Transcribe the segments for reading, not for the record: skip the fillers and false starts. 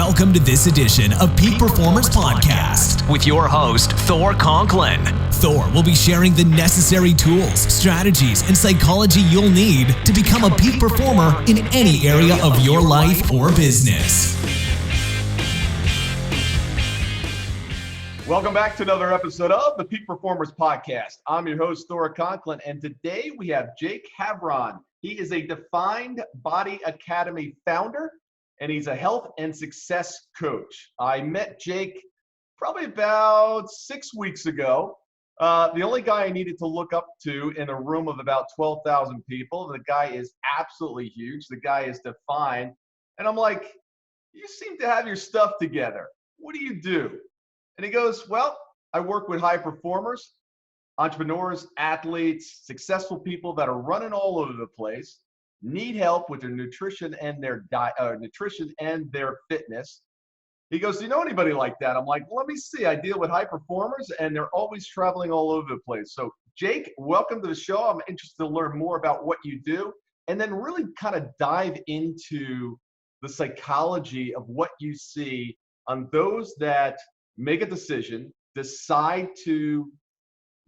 Welcome to this edition of Peak Performers Podcast with your host, Thor Conklin. Thor will be sharing the necessary tools, strategies, and psychology you'll need to become a peak performer in any area of your life or business. Welcome back to another episode of the Peak Performers Podcast. I'm your host, Thor Conklin, and today we have Jake Havron. He is a Defined Body Academy founder, and he's a health and success coach. I met Jake probably about 6 weeks ago. The only guy I needed to look up to in a room of about 12,000 people. The guy is absolutely huge. The guy is defined. And I'm like, you seem to have your stuff together. What do you do? And he goes, well, I work with high performers, entrepreneurs, athletes, successful people that are running all over the place, need help with their nutrition and their diet, nutrition and their fitness. He goes, do you know anybody like that? I'm like, let me see. I deal with high performers and they're always traveling all over the place. So Jake, welcome to the show. I'm interested to learn more about what you do and then really kind of dive into the psychology of what you see on those that make a decision, decide to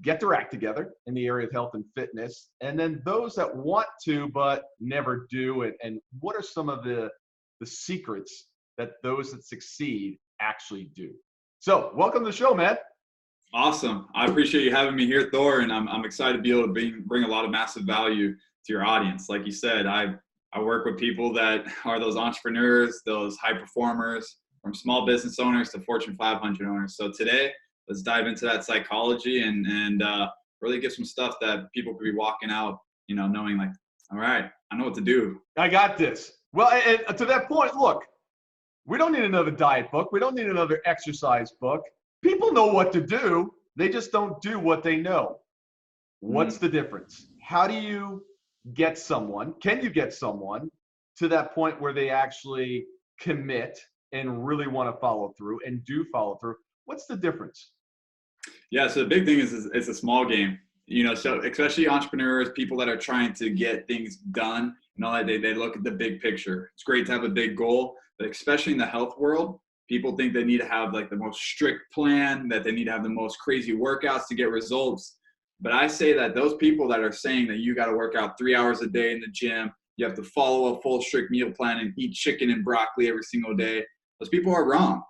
get their act together in the area of health and fitness, and then those that want to but never do it. And what are some of the secrets that those that succeed actually do? So welcome to the show, man. Awesome. I appreciate you having me here, Thor, and I'm excited to be able to bring a lot of massive value to your audience. Like you said, I work with people that are those entrepreneurs, those high performers, from small business owners to Fortune 500 owners. So today, let's dive into that psychology and really get some stuff that people could be walking out, knowing like, all right, I know what to do. I got this. Well, and to that point, look, we don't need another diet book. We don't need another exercise book. People know what to do. They just don't do what they know. What's the difference? How do you get someone, can you get someone to that point where they actually commit and really want to follow through and do follow through? What's the difference? Yeah, so the big thing is it's a small game, so especially entrepreneurs, people that are trying to get things done and all that, they look at the big picture. It's great to have a big goal, but especially in the health world, people think they need to have like the most strict plan, that they need to have the most crazy workouts to get results. But I say that those people that are saying that you got to work out 3 hours a day in the gym, you have to follow a full strict meal plan and eat chicken and broccoli every single day, those people are wrong.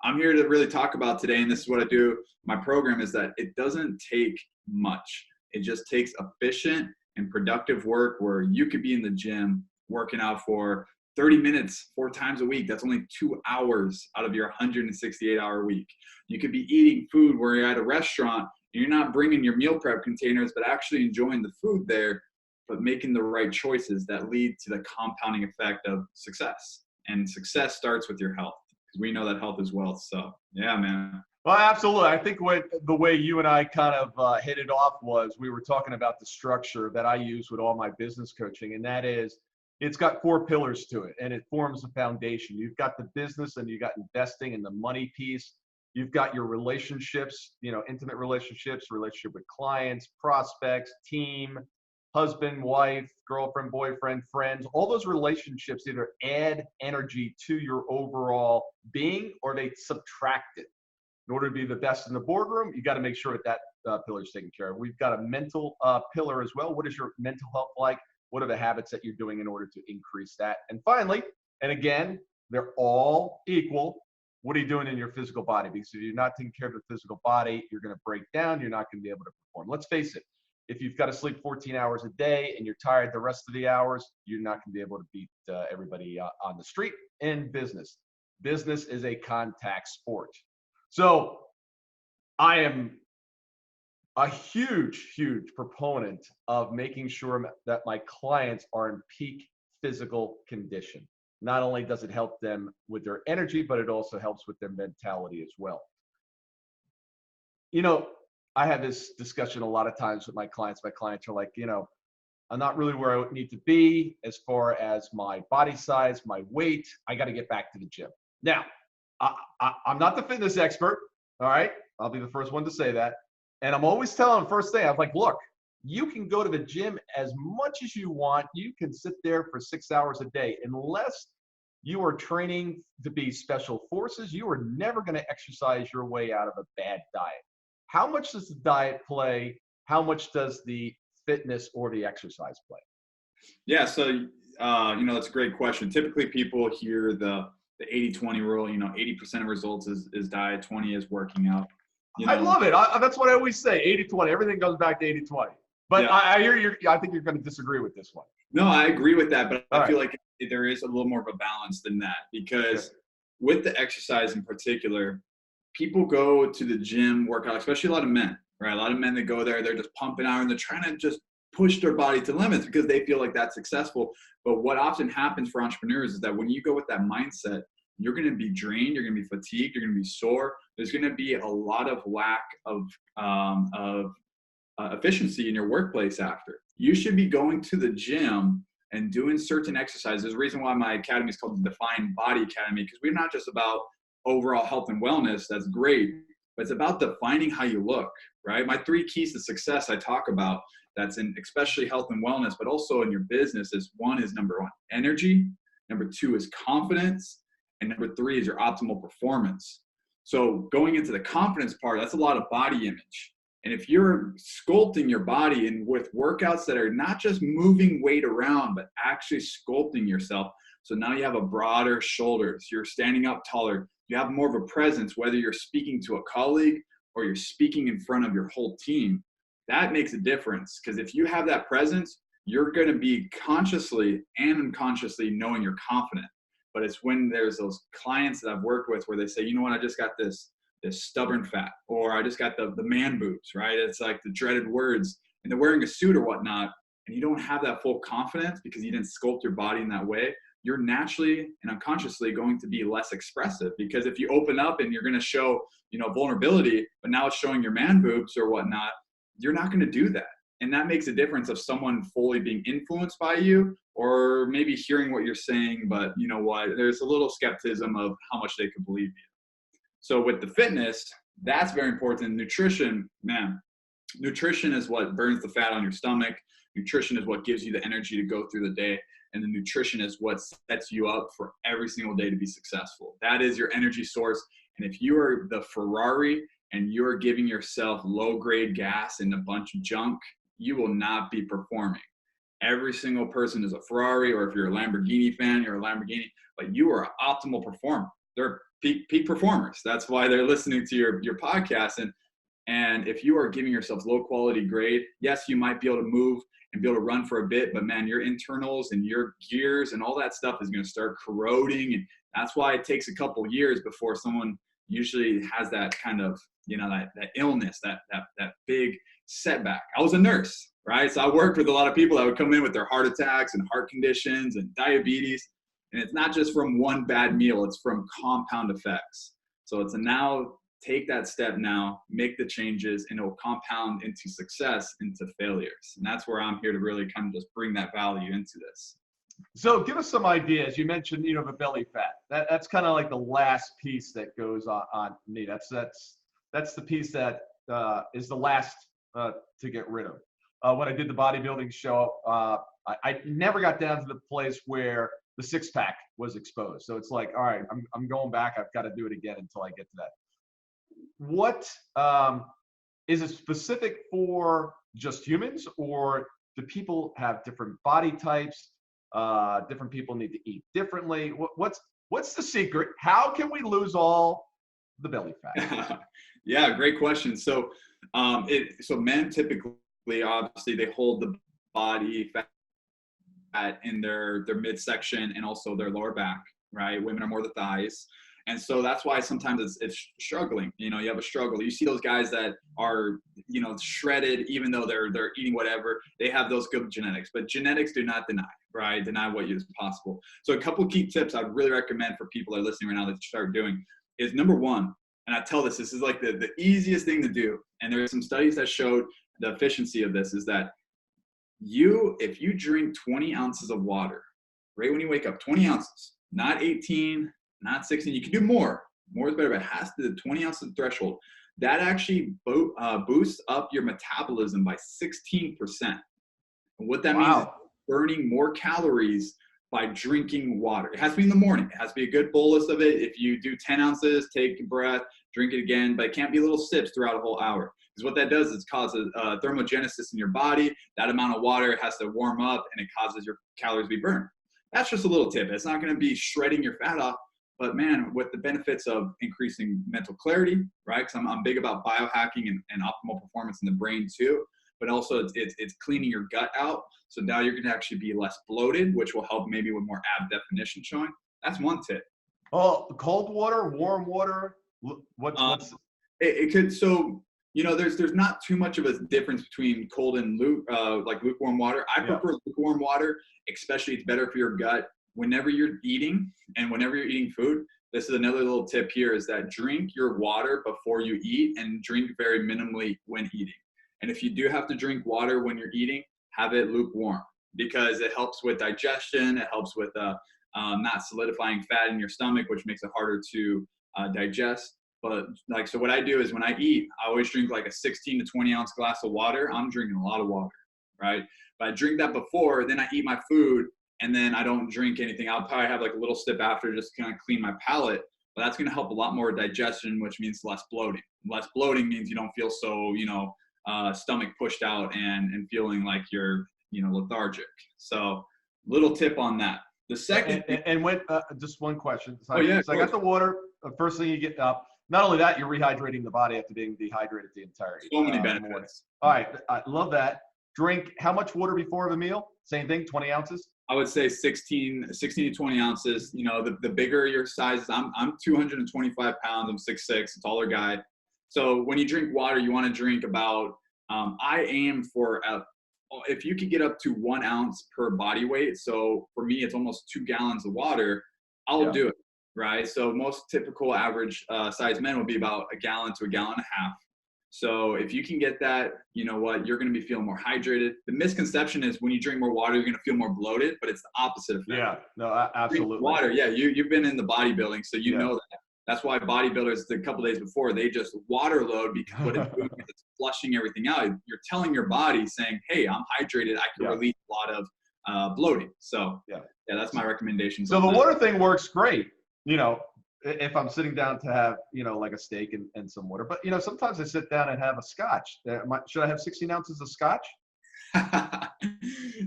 I'm here to really talk about today, and this is what I do. My program is that it doesn't take much. It just takes efficient and productive work where you could be in the gym working out for 30 minutes 4 times a week. That's only 2 hours out of your 168-hour week. You could be eating food where you're at a restaurant and you're not bringing your meal prep containers, but actually enjoying the food there, but making the right choices that lead to the compounding effect of success. And success starts with your health. We know that health is wealth. So yeah, man. Well, absolutely. I think the way you and I kind of hit it off was we were talking about the structure that I use with all my business coaching. And that is, it's got 4 pillars to it and it forms a foundation. You've got the business and you got investing and the money piece. You've got your relationships, intimate relationships, relationship with clients, prospects, team, husband, wife, girlfriend, boyfriend, friends. All those relationships either add energy to your overall being or they subtract it. In order to be the best in the boardroom, you got to make sure that pillar is taken care of. We've got a mental pillar as well. What is your mental health like? What are the habits that you're doing in order to increase that? And finally, and again, they're all equal. What are you doing in your physical body? Because if you're not taking care of the physical body, you're going to break down. You're not going to be able to perform. Let's face it. If you've got to sleep 14 hours a day and you're tired the rest of the hours, you're not going to be able to beat everybody on the street in business. Business is a contact sport. So I am a huge, huge proponent of making sure that my clients are in peak physical condition. Not only does it help them with their energy, but it also helps with their mentality as well. I have this discussion a lot of times with my clients. My clients are like, I'm not really where I need to be as far as my body size, my weight. I got to get back to the gym. Now, I'm not the fitness expert. All right. I'll be the first one to say that. And I'm always telling them first thing, I'm like, look, you can go to the gym as much as you want. You can sit there for 6 hours a day unless you are training to be special forces. You are never going to exercise your way out of a bad diet. How much does the diet play? How much does the fitness or the exercise play? Yeah, so that's a great question. Typically, people hear the 80-20 rule. 80% of results is diet, 20 is working out. I love it. That's what I always say. 80-20. Everything goes back to 80-20. But yeah. I hear you. I think you're going to disagree with this one. No, I agree with that, but I feel like there is a little more of a balance than that, because with the exercise in particular, people go to the gym, work out, especially a lot of men, right? A lot of men that go there, they're just pumping out and they're trying to just push their body to limits because they feel like that's successful. But what often happens for entrepreneurs is that when you go with that mindset, you're going to be drained, you're going to be fatigued, you're going to be sore. There's going to be a lot of lack of efficiency in your workplace after. You should be going to the gym and doing certain exercises. There's a reason why my academy is called the Defined Body Academy, because we're not just about overall health and wellness. That's great, but it's about defining how you look, right? My 3 keys to success I talk about, that's in especially health and wellness, but also in your business, is number 1, energy. Number 2 is confidence. And number 3 is your optimal performance. So going into the confidence part, that's a lot of body image. And if you're sculpting your body and with workouts that are not just moving weight around, but actually sculpting yourself, so now you have a broader shoulders, you're standing up taller, you have more of a presence, whether you're speaking to a colleague or you're speaking in front of your whole team, that makes a difference. Because if you have that presence, you're going to be consciously and unconsciously knowing you're confident. But it's when there's those clients that I've worked with where they say, you know what, I just got this stubborn fat, or I just got the man boobs, right? It's like the dreaded words, and they're wearing a suit or whatnot, and you don't have that full confidence because you didn't sculpt your body in that way. You're naturally and unconsciously going to be less expressive, because if you open up and you're going to show, vulnerability, but now it's showing your man boobs or whatnot, you're not going to do that. And that makes a difference of someone fully being influenced by you, or maybe hearing what you're saying, but you know what, there's a little skepticism of how much they could believe you. So with the fitness, that's very important. Nutrition, man, nutrition is what burns the fat on your stomach. Nutrition is what gives you the energy to go through the day. And the nutrition is what sets you up for every single day to be successful. That is your energy source. And if you are the Ferrari and you're giving yourself low-grade gas and a bunch of junk, you will not be performing. Every single person is a Ferrari, or if you're a Lamborghini fan, you're a Lamborghini, but you are an optimal performer. They're peak performers. That's why they're listening to your podcast. And if you are giving yourself low quality grade, yes, you might be able to move and be able to run for a bit, but man, your internals and your gears and all that stuff is going to start corroding. And that's why it takes a couple years before someone usually has that kind of, that illness, that big setback. I was a nurse, right? So I worked with a lot of people that would come in with their heart attacks and heart conditions and diabetes. And it's not just from one bad meal, it's from compound effects. So it's now take that step now, make the changes, and it will compound into success, into failures. And that's where I'm here to really kind of just bring that value into this. So give us some ideas. You mentioned, the belly fat. That's kind of like the last piece that goes on me. That's the piece that is the last to get rid of. When I did the bodybuilding show, I never got down to the place where the 6-pack was exposed. So it's like, all right, I'm going back. I've got to do it again until I get to that. What is it specific for just humans, or do people have different body types? Different people need to eat differently. What's the secret? How can we lose all the belly fat? Yeah, great question. So, so men typically, obviously, they hold the body fat in their midsection and also their lower back, right? Women are more the thighs. And so that's why sometimes it's struggling. You have a struggle. You see those guys that are, shredded, even though they're eating whatever, they have those good genetics, but genetics do not deny what is possible. So a couple key tips I'd really recommend for people that are listening right now to start doing is, number 1, and I tell this is like the easiest thing to do. And there are some studies that showed the efficiency of this, is that if you drink 20 ounces of water, right when you wake up, 20 ounces, not 18, not 16, you can do more. More is better, but it has to the 20 ounces threshold. That actually boosts up your metabolism by 16%. And what that means is burning more calories by drinking water. It has to be in the morning. It has to be a good bolus of it. If you do 10 ounces, take a breath, drink it again, but it can't be little sips throughout a whole hour. Because what that does is causes thermogenesis in your body. That amount of water has to warm up, and it causes your calories to be burned. That's just a little tip. It's not going to be shredding your fat off, but man, with the benefits of increasing mental clarity, right? Because I'm big about biohacking and optimal performance in the brain too. But also it's cleaning your gut out. So now you're going to actually be less bloated, which will help maybe with more ab definition showing. That's one tip. Oh, cold water, warm water. What's it could, so, you know, there's not too much of a difference between cold and like lukewarm water. I prefer lukewarm water, especially it's better for your gut. Whenever you're eating and whenever you're eating food, this is another little tip here, is that drink your water before you eat and drink very minimally when eating. And if you do have to drink water when you're eating, have it lukewarm, because it helps with digestion. It helps with not solidifying fat in your stomach, which makes it harder to digest. But like, so what I do is when I eat, I always drink like a 16 to 20 ounce glass of water. I'm drinking a lot of water, right? But I drink that before, then I eat my food, and then I don't drink anything. I'll probably have like a little sip after just to kind of clean my palate. But that's going to help a lot more digestion, which means less bloating. Less bloating means you don't feel so, you know, stomach pushed out and feeling like you're, you know, lethargic. So little tip on that. The second and when just one question. So, I got the water. First thing you get up. Not only that, you're rehydrating the body after being dehydrated the entirety. So many benefits. All right, I love that. Drink how much water before the meal? Same thing, 20 ounces. I would say 16 to 20 ounces. You know, the bigger your size is. I'm 225 pounds. I'm 6'6", a taller guy. So when you drink water, you want to drink about, I aim for, if you could get up to 1 ounce per body weight. So for me, it's almost 2 gallons of water. I'll do it, right? So most typical average size men will be about a gallon to a gallon and a half. So if you can get that, you know what, you're going to be feeling more hydrated. The misconception is when you drink more water, you're going to feel more bloated, but it's the opposite effect. Yeah, no, absolutely. Water, you've been in the bodybuilding, so you know that. That's why bodybuilders, a couple days before, they just water load, because what it's doing is it's flushing everything out. You're telling your body, saying, hey, I'm hydrated. I can release a lot of bloating. So, that's my recommendation. So the water thing works great, you know, if I'm sitting down to have, you know, like a steak and some water. But, you know, sometimes I sit down and have a scotch. Should I have 16 ounces of scotch?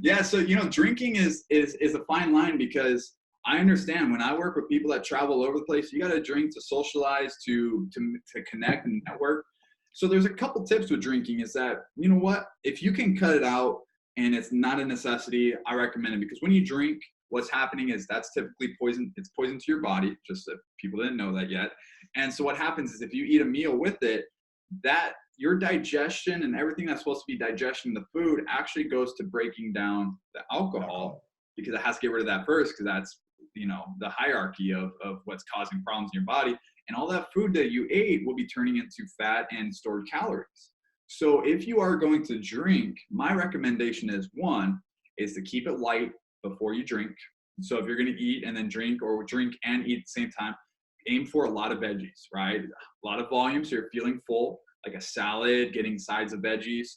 Yeah, so, you know, drinking is a fine line, because I understand when I work with people that travel all over the place, you got to drink to socialize, to connect and network. So there's a couple tips with drinking, is that, you know what, if you can cut it out and it's not a necessity, I recommend it, because when you drink, what's happening is that's typically poison. It's poison to your body, just if people didn't know that yet. And so what happens is if you eat a meal with it, that your digestion and everything that's supposed to be digestion the food actually goes to breaking down the alcohol, because it has to get rid of that first, because that's, you know, the hierarchy of what's causing problems in your body. And all that food that you ate will be turning into fat and stored calories. So if you are going to drink, my recommendation is, one, is to keep it light before you drink. So if you're going to eat and then drink, or drink and eat at the same time, aim for a lot of veggies, right? A lot of volume, so you're feeling full, like a salad, getting sides of veggies.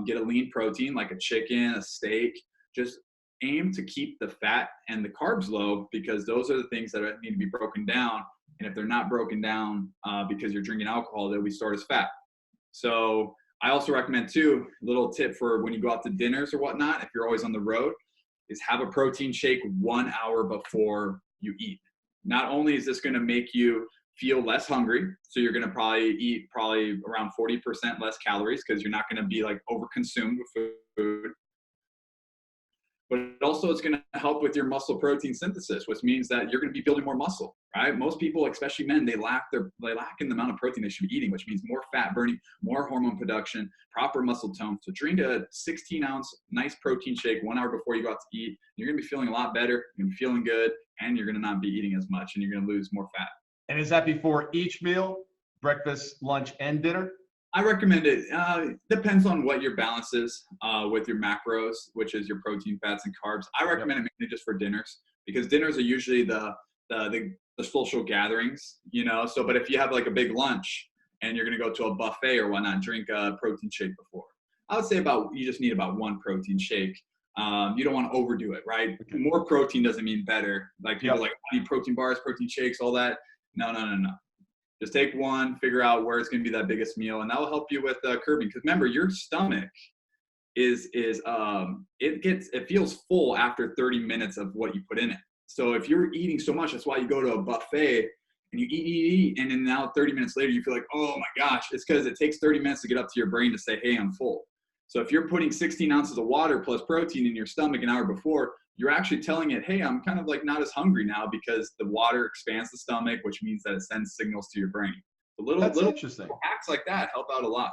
Get a lean protein like a chicken, a steak. Just aim to keep the fat and the carbs low, because those are the things that need to be broken down. And if they're not broken down because you're drinking alcohol, they'll be stored as fat. So I also recommend too, a little tip for when you go out to dinners or whatnot, if you're always on the road, is have a protein shake 1 hour before you eat. Not only is this going to make you feel less hungry, so you're going to probably eat around 40% less calories, because you're not going to be like overconsumed with food. But also it's going to help with your muscle protein synthesis, which means that you're going to be building more muscle, right? Most people, especially men, they lack in the amount of protein they should be eating, which means more fat burning, more hormone production, proper muscle tone. So drink a 16-ounce nice protein shake 1 hour before you go out to eat. You're going to be feeling a lot better. You're going to be feeling good, and you're going to not be eating as much, and you're going to lose more fat. And is that before each meal, breakfast, lunch, and dinner? I recommend it. Depends on what your balance is with your macros, which is your protein, fats, and carbs. I recommend it mainly just for dinners, because dinners are usually the social gatherings, you know. So, but if you have like a big lunch and you're going to go to a buffet or whatnot, drink a protein shake before. I would say you just need about 1 protein shake You don't want to overdo it, right? Okay. More protein doesn't mean better. Like people like, I need protein bars, protein shakes, all that. No. Just take one, figure out where it's going to be that biggest meal, and that will help you with curbing. Because remember, your stomach it feels full after 30 minutes of what you put in it. So if you're eating so much, that's why you go to a buffet and you eat, and then now 30 minutes later you feel like, oh my gosh, it's because it takes 30 minutes to get up to your brain to say, hey, I'm full. So if you're putting 16 ounces of water plus protein in your stomach an hour before, you're actually telling it, hey, I'm kind of like not as hungry now, because the water expands the stomach, which means that it sends signals to your brain. Little interesting. Hacks like that help out a lot.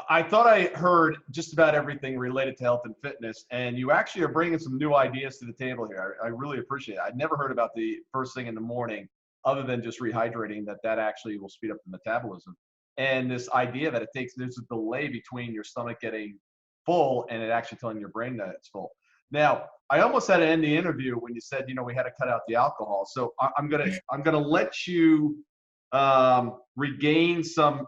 I thought I heard just about everything related to health and fitness, and you actually are bringing some new ideas to the table here. I really appreciate it. I'd never heard about the first thing in the morning, other than just rehydrating, that actually will speed up the metabolism. And this idea that there's a delay between your stomach getting full and it actually telling your brain that it's full. Now, I almost had to end the interview when you said, we had to cut out the alcohol. So I'm gonna let you regain some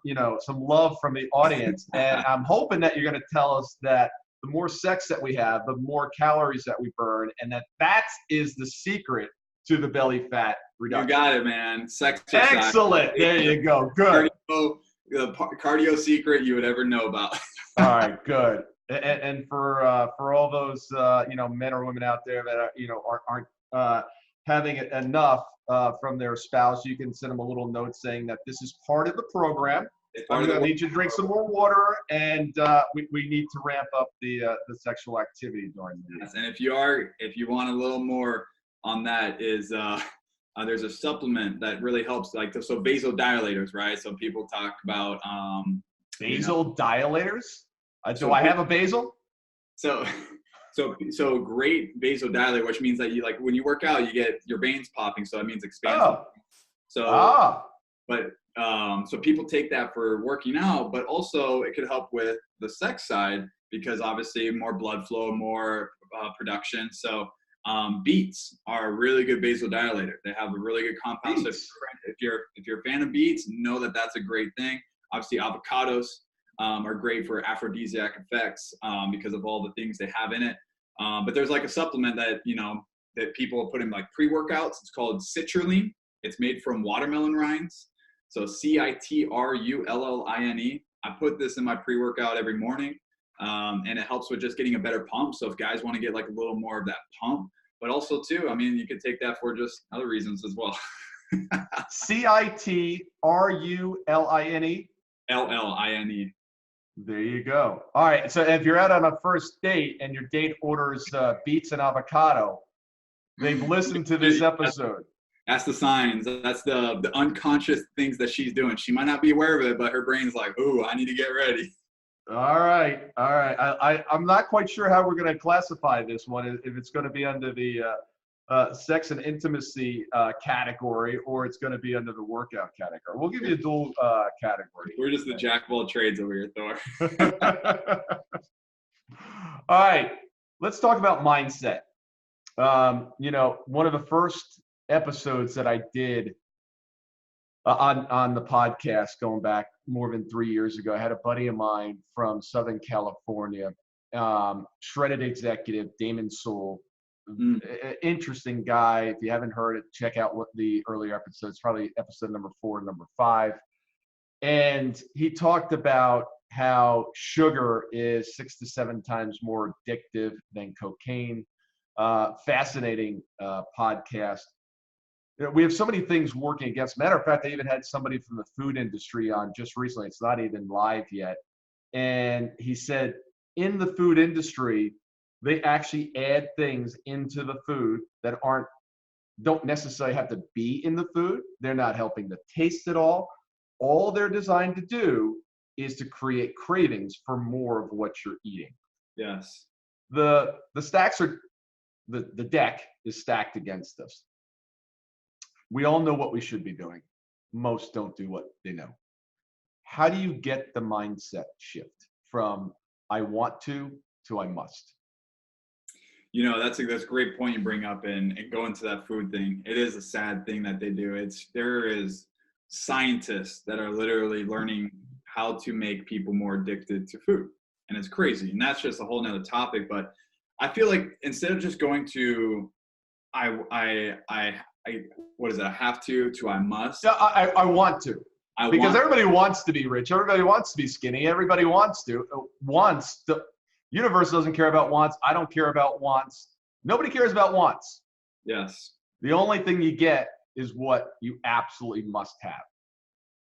love from the audience, and I'm hoping that you're going to tell us that the more sex that we have, the more calories that we burn, and that is the secret to the belly fat reduction. You got it, man. Sex. Excellent. There you go. Good. The cardio secret you would ever know about. All right, good. And for all those men or women out there that aren't having enough from their spouse, you can send them a little note saying that this is part of the program. I'm going to need you to drink some more water, and we need to ramp up the sexual activity during the day. Yes, and if you want a little more on that, is there's a supplement that really helps, so vasodilators, right? So people talk about vasodilators. Do I have a basal? So great vasodilator, which means that you, like, when you work out, you get your veins popping, so that means expansion. So people take that for working out, but also it could help with the sex side, because obviously more blood flow, more production. So beets are a really good vasodilator. They have a really good compound. So if you're a fan of beets, know that that's a great thing. Obviously avocados are great for aphrodisiac effects because of all the things they have in it. But there's like a supplement that that people put in like pre-workouts. It's called citrulline. It's made from watermelon rinds. So citrulline. I put this in my pre-workout every morning, and it helps with just getting a better pump. So if guys want to get like a little more of that pump, but also too, you could take that for just other reasons as well. citrulline. LLINE. There you go. All right. So if you're out on a first date and your date orders beets and avocado, they've listened to this episode. That's the signs. That's the unconscious things that she's doing. She might not be aware of it, but her brain's like, ooh, I need to get ready. All right. I'm not quite sure how we're going to classify this one, if it's going to be under the sex and intimacy category, or it's going to be under the workout category. We'll give you a dual category. We're just the jack of all trades over here, Thor. All right, let's talk about mindset. One of the first episodes that I did on the podcast, going back more than 3 years ago, I had a buddy of mine from Southern California, shredded executive, Damon Sewell. Interesting guy. If you haven't heard it, check out what the earlier episodes, probably episode number 4, number 5. And he talked about how sugar is 6 to 7 times more addictive than cocaine. Fascinating podcast. We have so many things working against. Matter of fact, I even had somebody from the food industry on just recently. It's not even live yet. And he said, in the food industry, they actually add things into the food that don't necessarily have to be in the food. They're not helping the taste at all. All they're designed to do is to create cravings for more of what you're eating. Yes. The stacks are, the deck is stacked against us. We all know what we should be doing. Most don't do what they know. How do you get the mindset shift from I want to I must? That's a great point you bring up, and go into that food thing. It is a sad thing that they do. There is scientists that are literally learning how to make people more addicted to food. and it's crazy. And that's just a whole nother topic. But I feel like instead of just going to, what is it? I have to I must. Yeah, I want to. Because everybody wants to be rich. Everybody wants to be skinny. Everybody wants to. Wants. The universe doesn't care about wants. I don't care about wants. Nobody cares about wants. Yes. The only thing you get is what you absolutely must have.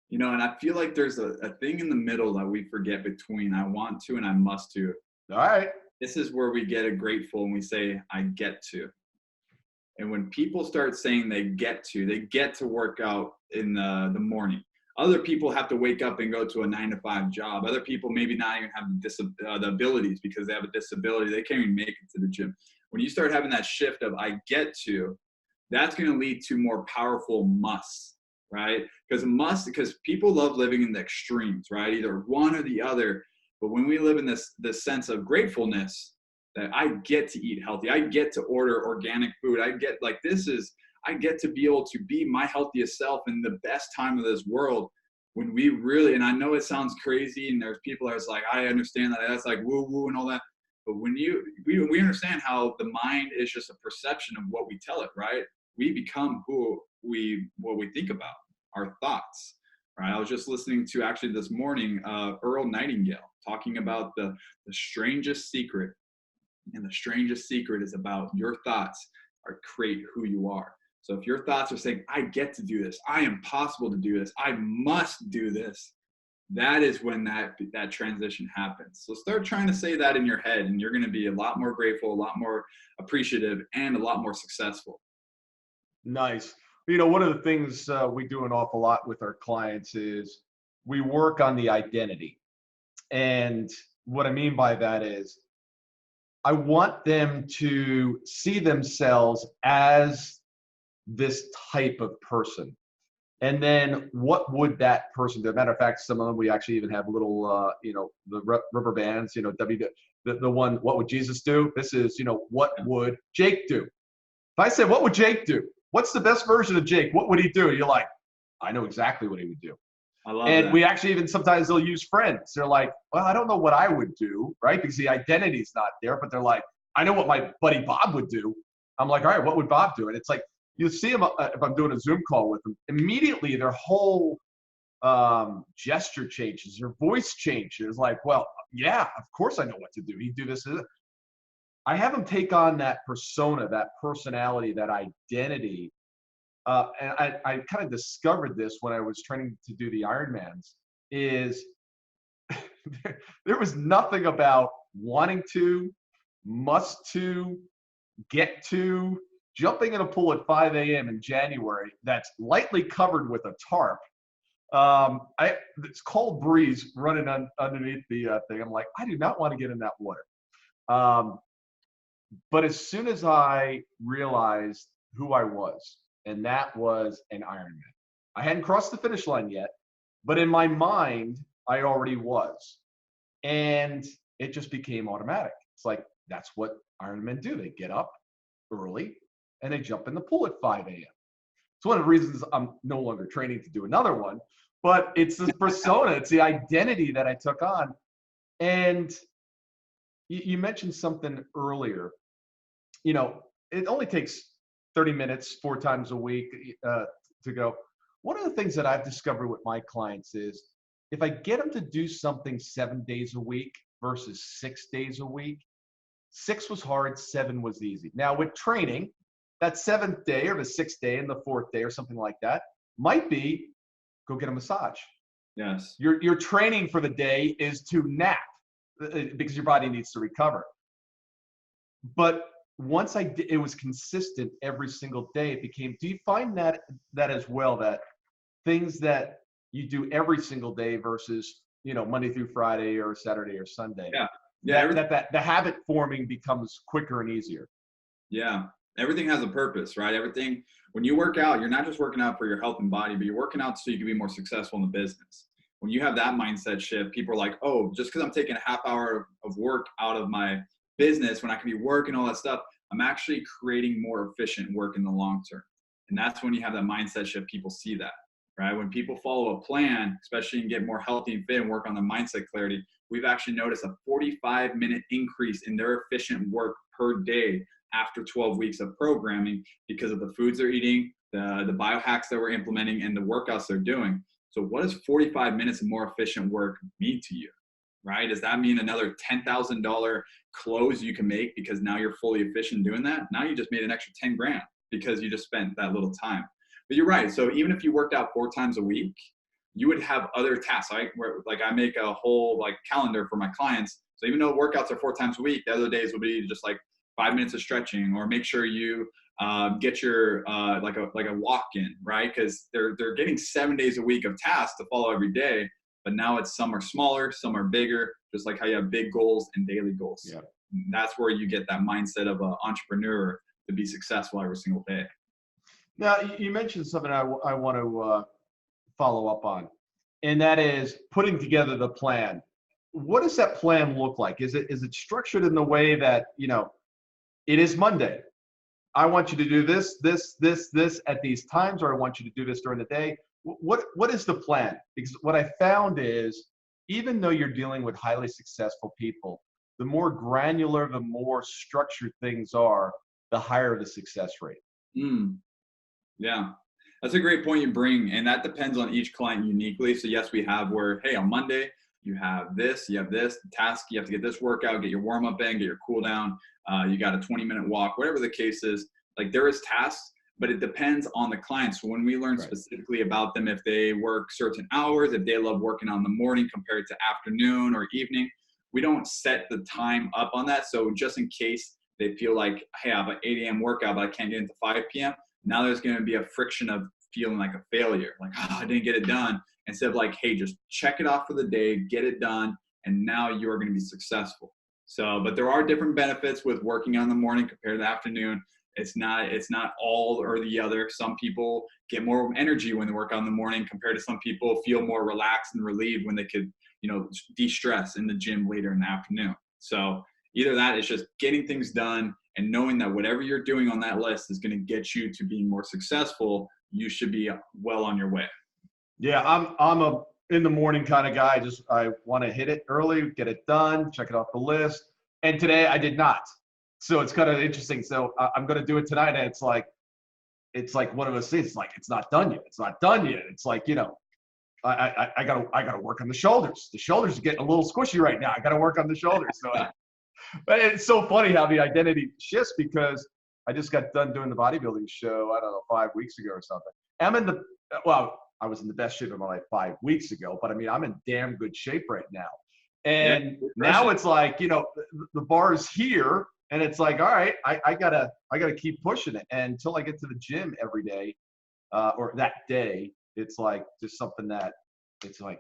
You know, and I feel like there's a thing in the middle that we forget between I want to and I must to. All right. This is where we get grateful and we say, I get to. And when people start saying they get to work out in the morning. Other people have to wake up and go to a 9-to-5 job. Other people maybe not even have the abilities because they have a disability. They can't even make it to the gym. When you start having that shift of I get to, that's going to lead to more powerful musts, right? Because people love living in the extremes, right? Either one or the other. But when we live in this sense of gratefulness that I get to eat healthy, I get to order organic food, I get to be able to be my healthiest self in the best time of this world. When we really, and I know it sounds crazy, and there's people that's like, I understand that that's like woo woo and all that. But when we understand how the mind is just a perception of what we tell it, right? We become what we think about, our thoughts, right? I was just listening to actually this morning, Earl Nightingale talking about the strangest secret, and the strangest secret is about your thoughts create who you are. So if your thoughts are saying, I get to do this, I am possible to do this, I must do this, that is when that transition happens. So start trying to say that in your head, and you're going to be a lot more grateful, a lot more appreciative, and a lot more successful. Nice. You know, one of the things we do an awful lot with our clients is we work on the identity. And what I mean by that is I want them to see themselves as this type of person. And then what would that person do? As a matter of fact, some of them, we actually even have little, the rubber bands, the one, what would Jesus do? This is, what would Jake do? If I said, what would Jake do? What's the best version of Jake? What would he do? You're like, I know exactly what he would do. I love and that. We actually even sometimes they'll use friends. They're like, well, I don't know what I would do, right? Because the identity's not there, but they're like, I know what my buddy Bob would do. I'm like, all right, what would Bob do? And it's like, you see them if I'm doing a Zoom call with them, immediately their whole gesture changes, their voice changes. Like, well, yeah, of course I know what to do. He'd do this. I have them take on that persona, that personality, that identity. And I kind of discovered this when I was training to do the Ironmans, is there was nothing about wanting to, must to, get to, jumping in a pool at 5 a.m. in January that's lightly covered with a tarp. It's cold breeze running underneath the thing. I'm like, I do not want to get in that water. But as soon as I realized who I was, and that was an Ironman. I hadn't crossed the finish line yet, but in my mind, I already was. And it just became automatic. It's like, that's what Ironmen do. They get up early and they jump in the pool at 5 a.m. It's one of the reasons I'm no longer training to do another one, but it's the persona, it's the identity that I took on. And you mentioned something earlier. It only takes 30 minutes, 4 times a week to go. One of the things that I've discovered with my clients is if I get them to do something 7 days a week versus 6 days a week, 6 was hard, 7 was easy. Now with training, that 7th day or the 6th day and the 4th day or something like that might be go get a massage. Yes. Your training for the day is to nap because your body needs to recover. But once it was consistent every single day, it became, do you find that as well, that things that you do every single day versus, Monday through Friday or Saturday or Sunday? Yeah. Yeah. That the habit forming becomes quicker and easier. Yeah. Everything has a purpose, right? Everything, when you work out, you're not just working out for your health and body, but you're working out so you can be more successful in the business. When you have that mindset shift, people are like, oh, just because I'm taking a half hour of work out of my business when I can be working all that stuff, I'm actually creating more efficient work in the long term. And that's when you have that mindset shift, people see that. right? When people follow a plan, especially and get more healthy and fit and work on the mindset clarity, we've actually noticed a 45-minute increase in their efficient work per day after 12 weeks of programming because of the foods they're eating, the biohacks that we're implementing, and the workouts they're doing. So what does 45 minutes of more efficient work mean to you, right? Does that mean another $10,000 close you can make because now you're fully efficient doing that? Now you just made an extra 10 grand because you just spent that little time. But you're right. So even if you worked out 4 times a week, you would have other tasks, right? Where, like, I make a whole calendar for my clients. So even though workouts are 4 times a week, the other days will be just 5 minutes of stretching, or make sure you get your like a walk in, right? Because they're getting 7 days a week of tasks to follow every day. But now it's some are smaller, some are bigger, just like how you have big goals and daily goals. Yeah. That's where you get that mindset of an entrepreneur to be successful every single day. Now, you mentioned something I want to follow up on, and that is putting together the plan. What does that plan look like? Is it structured in the way that, it is Monday, I want you to do this at these times, or I want you to do this during the day? What is the plan? Because what I found is, even though you're dealing with highly successful people, the more granular, the more structured things are, the higher the success rate. Yeah, that's a great point you bring. And that depends on each client uniquely. So yes, we have where, hey, on Monday, you have this task, you have to get this workout, get your warm up in, get your cool down. You got a 20-minute walk, whatever the case is. There is tasks, but it depends on the client. So when we learn specifically about them, if they work certain hours, if they love working on the morning compared to afternoon or evening, we don't set the time up on that. So just in case they feel like, hey, I have an 8 a.m. workout, but I can't get into 5 p.m. Now there's going to be a friction of feeling like a failure. I didn't get it done. Instead of hey, just check it off for the day, get it done, and now you are going to be successful. So, but there are different benefits with working on the morning compared to the afternoon. It's not all or the other. Some people get more energy when they work on the morning compared to some people feel more relaxed and relieved when they could, de-stress in the gym later in the afternoon. So either that, it's just getting things done and knowing that whatever you're doing on that list is going to get you to being more successful. You should be well on your way. Yeah, I'm a in the morning kind of guy. I want to hit it early, get it done, check it off the list. And today I did not. So it's kind of interesting. So I'm going to do it tonight. And it's like one of those things. It's it's not done yet. It's not done yet. It's I gotta work on the shoulders. The shoulders are getting a little squishy right now. I gotta work on the shoulders. So, but it's so funny how the identity shifts, because I just got done doing the bodybuilding show, I don't know, 5 weeks ago or something. I was in the best shape of my life 5 weeks ago, but I'm in damn good shape right now. And now it's the bar is here, and it's all right, I gotta keep pushing it. And until I get to the gym every day, or that day, it's just something that it's I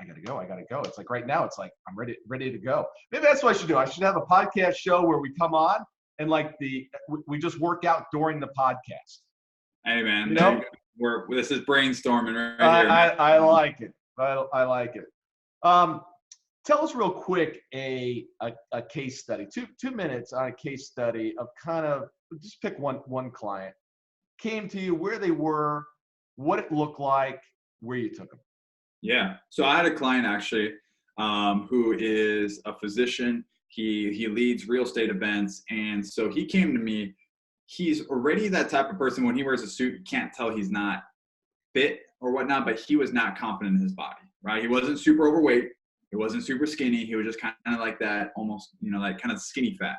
gotta go. It's right now, it's I'm ready to go. Maybe that's what I should do. I should have a podcast show where we come on and we just work out during the podcast. Hey man, this is brainstorming right here. I like it. I like it. Tell us real quick a case study, 2 minutes on a case study of just pick one client, came to you, where they were, what it looked like, where you took them. Yeah. So I had a client actually who is a physician. He leads real estate events. And so he came to me. He's already that type of person. When he wears a suit, you can't tell he's not fit or whatnot, but he was not confident in his body, right? He wasn't super overweight. He wasn't super skinny. He was just kind of like that, almost, like kind of skinny fat.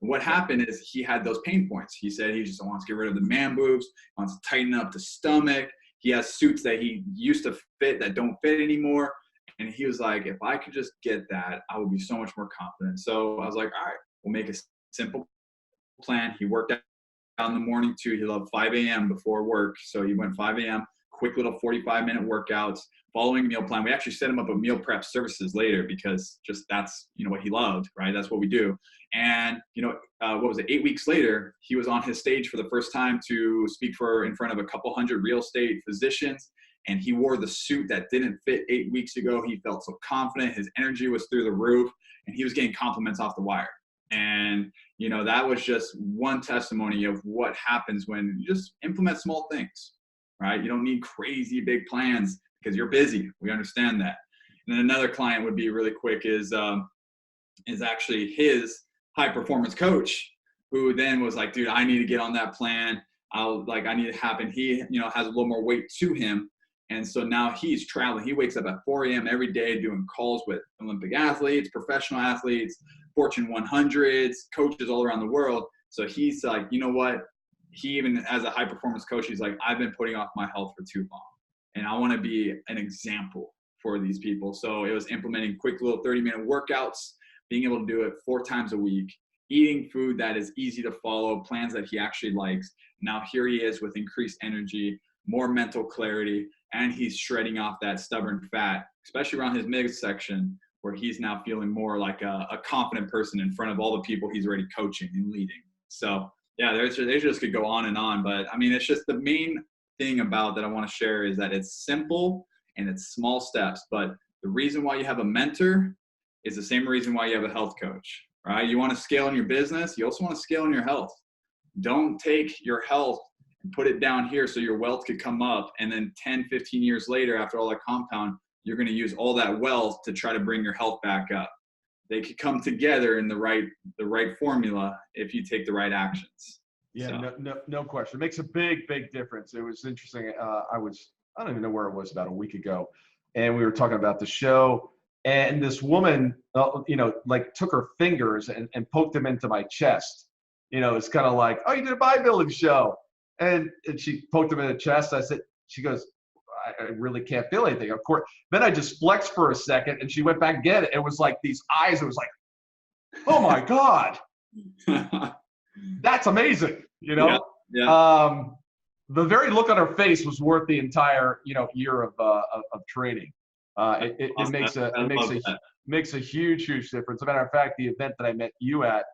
And what happened is he had those pain points. He said he just wants to get rid of the man boobs, wants to tighten up the stomach. He has suits that he used to fit that don't fit anymore. And he was like, if I could just get that, I would be so much more confident. So I was like, all right, we'll make a simple plan. He worked out in the morning too. He loved 5 a.m. before work. So he went 5 a.m., quick little 45-minute workouts, following meal plan. We actually set him up with meal prep services later, because just that's, what he loved, right? That's what we do. And, what was it? 8 weeks later, he was on his stage for the first time to speak in front of a couple hundred real estate physicians. And he wore the suit that didn't fit 8 weeks ago. He felt so confident. His energy was through the roof, and he was getting compliments off the wire. And, that was just one testimony of what happens when you just implement small things, right? You don't need crazy big plans because you're busy. We understand that. And then another client would be really quick is actually his high performance coach, who then was like, dude, I need to get on that plan. I need it happen. He, has a little more weight to him. And so now he's traveling. He wakes up at 4 a.m. every day doing calls with Olympic athletes, professional athletes, Fortune 100s, coaches all around the world. So he's like, you know what? He even as a high performance coach, he's like, I've been putting off my health for too long. And I want to be an example for these people. So it was implementing quick little 30-minute workouts, being able to do it 4 times a week, eating food that is easy to follow, plans that he actually likes. Now here he is with increased energy, more mental clarity, and he's shredding off that stubborn fat, especially around his midsection, where he's now feeling more like a confident person in front of all the people he's already coaching and leading. So yeah, they just could go on and on. But I mean, it's just the main thing about that I want to share is that it's simple and it's small steps. But the reason why you have a mentor is the same reason why you have a health coach, right? You want to scale in your business. You also want to scale in your health. Don't take your health and put it down here so your wealth could come up. And then 10, 15 years later, after all that compound, you're going to use all that wealth to try to bring your health back up. They could come together in the right formula if you take the right actions. Yeah, so. No question. It makes a big difference. It was interesting. I don't even know where it was, about a week ago, and we were talking about the show, and this woman, took her fingers and poked them into my chest. It's kind of like, oh, you did a bodybuilding show, and she poked them in the chest. She goes, I really can't feel anything. Of course. Then I just flexed for a second, and she went back again. It was like these eyes. It was like, oh my God, that's amazing. Yeah. The very look on her face was worth the entire year of training. It makes a huge difference. As a matter of fact, the event that I met you at,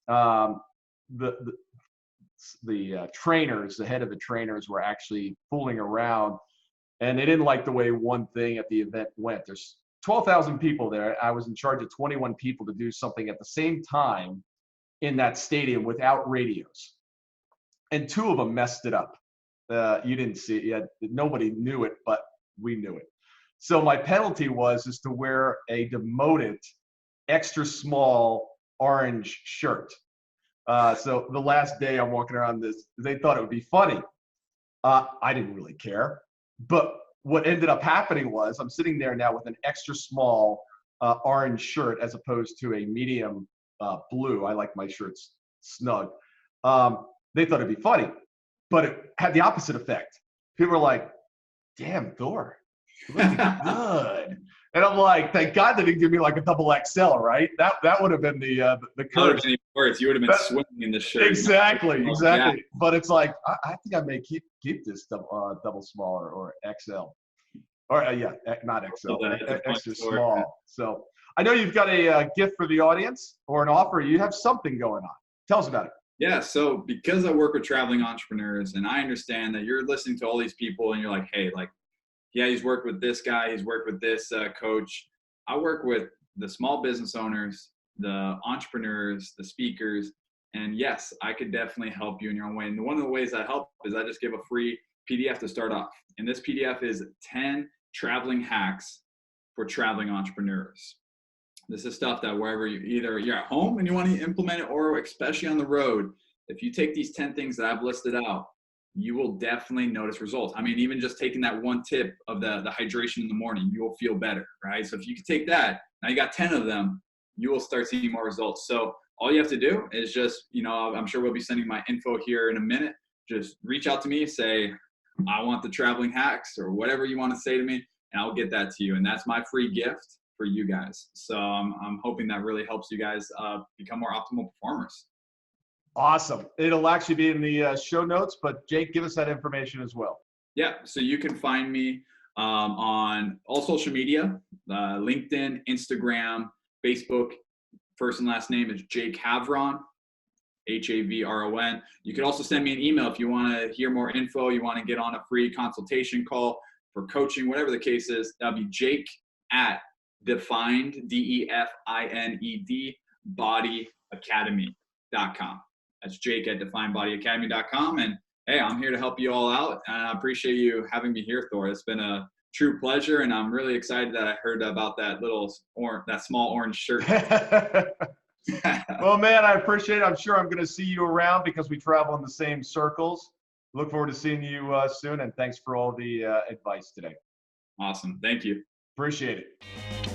the trainers, the head of the trainers, were actually fooling around. And they didn't like the way one thing at the event went. There's 12,000 people there. I was in charge of 21 people to do something at the same time in that stadium without radios. And 2 of them messed it up. You didn't see it yet. Nobody knew it, but we knew it. So my penalty is to wear a demoted, extra small orange shirt. So the last day I'm walking around this, they thought it would be funny. I didn't really care. But what ended up happening was I'm sitting there now with an extra small orange shirt as opposed to a medium blue. I like my shirts snug. They thought it'd be funny, but it had the opposite effect. People were like, damn, Thor, you look good. And I'm like, thank God they didn't give me like a double XL, right? That would have been the curse. Worse. You would have been swimming in the shirt. Exactly. Yeah. But it's like, I think I may keep this double small or XL. Or not XL, extra small. So I know you've got a gift for the audience or an offer. You have something going on. Tell us about it. Yeah, so because I work with traveling entrepreneurs, and I understand that you're listening to all these people and you're like, hey, yeah, he's worked with this guy, he's worked with this coach. I work with the small business owners, the entrepreneurs, the speakers, and yes, I could definitely help you in your own way. And one of the ways I help is I just give a free PDF to start off. And this PDF is 10 traveling hacks for traveling entrepreneurs. This is stuff that wherever you're at home and you want to implement it, or especially on the road, if you take these 10 things that I've listed out, you will definitely notice results. I mean, even just taking that one tip of the hydration in the morning, you will feel better, right? So if you can take that, now you got 10 of them, you will start seeing more results. So all you have to do is just, I'm sure we'll be sending my info here in a minute. Just reach out to me, say, I want the traveling hacks or whatever you want to say to me, and I'll get that to you. And that's my free gift for you guys. So I'm hoping that really helps you guys become more optimal performers. Awesome. It'll actually be in the show notes, but Jake, give us that information as well. Yeah. So you can find me on all social media, LinkedIn, Instagram, Facebook. First and last name is Jake Havron, Havron. You could also send me an email if you want to hear more info, you want to get on a free consultation call for coaching, whatever the case is. That'll be Jake at defined, DEFINED, bodyacademy.com. That's Jake at definedbodyacademy.com. And Hey, I'm here to help you all out, and I appreciate you having me here, Thor. It's been a true pleasure, and I'm really excited that I heard about that that small orange shirt. Well, man, I appreciate it. I'm sure I'm going to see you around because we travel in the same circles. Look forward to seeing you soon, and thanks for all the advice today. Awesome. Thank you. Appreciate it.